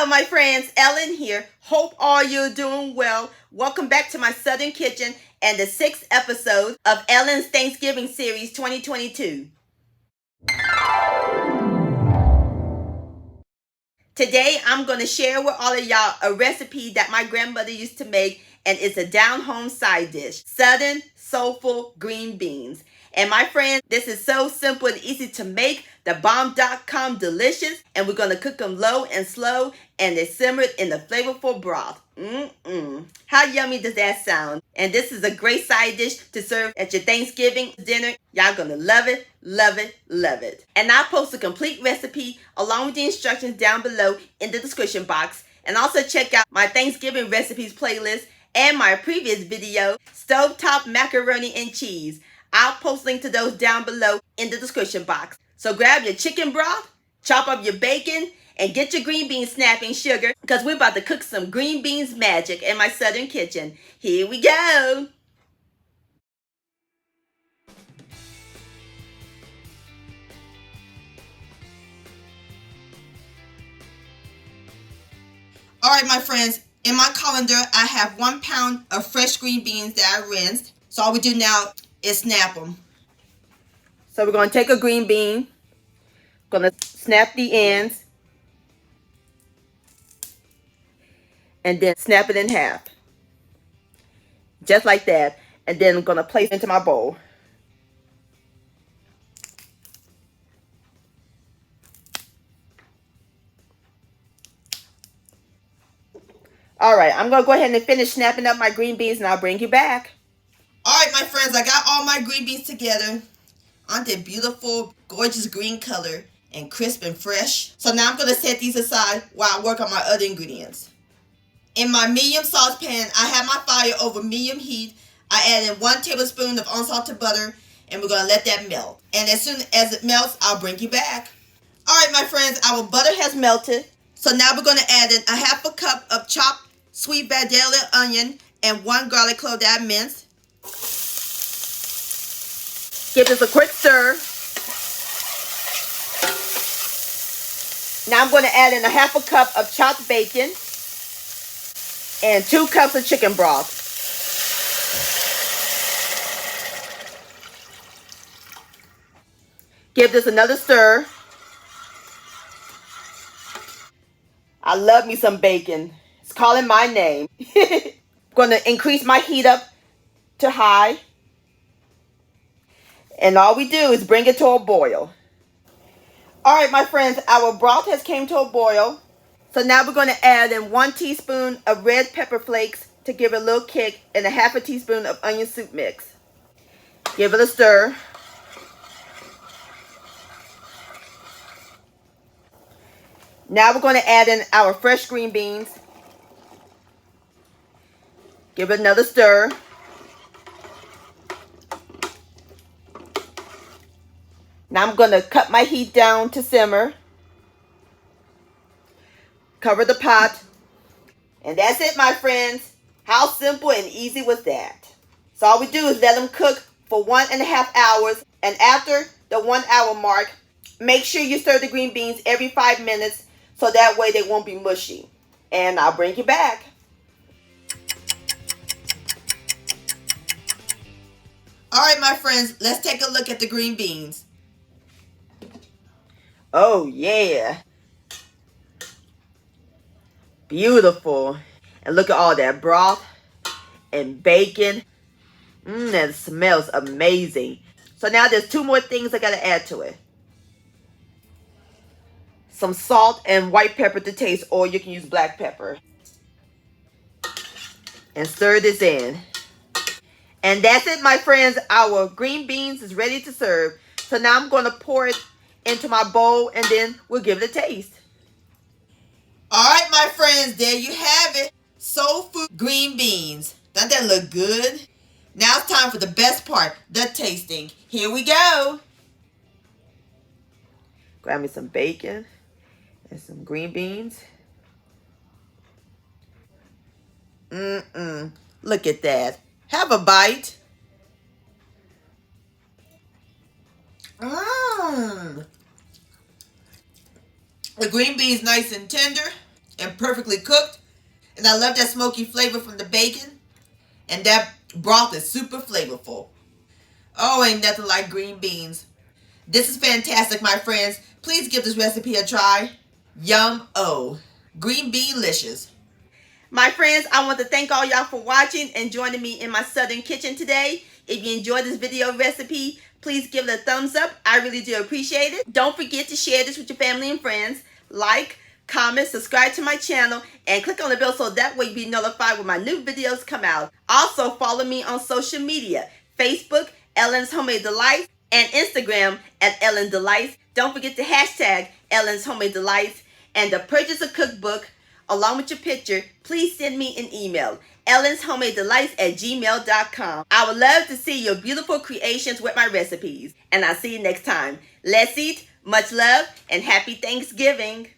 Hello, my friends. Ellen here. Hope all you're doing well. Welcome back to my Southern Kitchen and the 6th episode of Ellen's Thanksgiving Series 2022. Today, I'm going to share with all of y'all a recipe that my grandmother used to make, and it's a down-home side dish, Southern Soulful green beans. And my friends, this is so simple and easy to make. The bomb.com delicious, and we're going to cook them low and slow, and they simmered in the flavorful broth. How yummy does that sound? And this is a great side dish to serve at your Thanksgiving dinner. Y'all gonna love it, love it, love it. And I'll post a complete recipe along with the instructions down below in the description box. And also check out my Thanksgiving recipes playlist and my previous video, Stovetop Macaroni and Cheese. I'll post links to those down below in the description box. So grab your chicken broth, chop up your bacon, and get your green bean snapping sugar, because we're about to cook some green beans magic in my Southern kitchen. Here we go. All right, my friends, in my colander, I have 1 pound of fresh green beans that I rinsed. So all we do now is snap them. So we're going to take a green bean, going to snap the ends, and then snap it in half. Just like that. And then I'm going to place it into my bowl. All right, I'm going to go ahead and finish snapping up my green beans, and I'll bring you back. All right, my friends, I got all my green beans together. Aren't they beautiful, gorgeous green color and crisp and fresh? So now I'm going to set these aside while I work on my other ingredients. In my medium saucepan, I have my fire over medium heat. I add in 1 tablespoon of unsalted butter, and we're going to let that melt. And as soon as it melts, I'll bring you back. All right, my friends, our butter has melted. So now we're going to add in a 1/2 cup of chopped sweet Vidalia onion and 1 garlic clove that I minced. Give this a quick stir. Now I'm going to add in a 1/2 cup of chopped bacon and 2 cups of chicken broth. Give this another stir. I love me some bacon. It's calling my name. I'm going to increase my heat up to high. And all we do is bring it to a boil. All right, my friends, our broth has came to a boil. So now we're going to add in 1 teaspoon of red pepper flakes to give it a little kick, and a 1/2 teaspoon of onion soup mix. Give it a stir. Now we're going to add in our fresh green beans. Give it another stir. Now I'm going to cut my heat down to simmer. Cover the pot. And that's it, my friends. How simple and easy was that? So all we do is let them cook for 1.5 hours. And after the 1 hour mark, make sure you stir the green beans every 5 minutes, so that way they won't be mushy. And I'll bring you back. All right, my friends, let's take a look at the green beans. Oh, yeah. Beautiful. And look at all that broth and bacon. That smells amazing. So now there's 2 more things I got to add to it. Some salt and white pepper to taste, or you can use black pepper. And stir this in. And that's it, my friends. Our green beans is ready to serve. So now I'm going to pour it into my bowl, and then we'll give it a taste. All right, my friends, there you have it. Soulful green beans. Doesn't that look good? Now it's time for the best part, the tasting. Here we go. Grab me some bacon and some green beans. Look at that. Have a bite. The green beans nice and tender. and perfectly cooked. And I love that smoky flavor from the bacon. And that broth is super flavorful. Oh, ain't nothing like green beans. This is fantastic, my friends. Please give this recipe a try. Yum-o. Green bean-licious. My friends, I want to thank all y'all for watching and joining me in my southern kitchen today. If you enjoyed this video recipe, please give it a thumbs up. I really do appreciate it. Don't forget to share this with your family and friends. Like, comment, subscribe to my channel, and click on the bell so that way you'll be notified when my new videos come out. Also, follow me on social media, Facebook, Ellen's Homemade Delights, and Instagram at Ellen Delights. Don't forget to hashtag Ellen's Homemade Delights, and to purchase a cookbook along with your picture, please send me an email, ellenshomemadedelights@gmail.com. I would love to see your beautiful creations with my recipes. And I'll see you next time. Let's eat, much love, and happy Thanksgiving.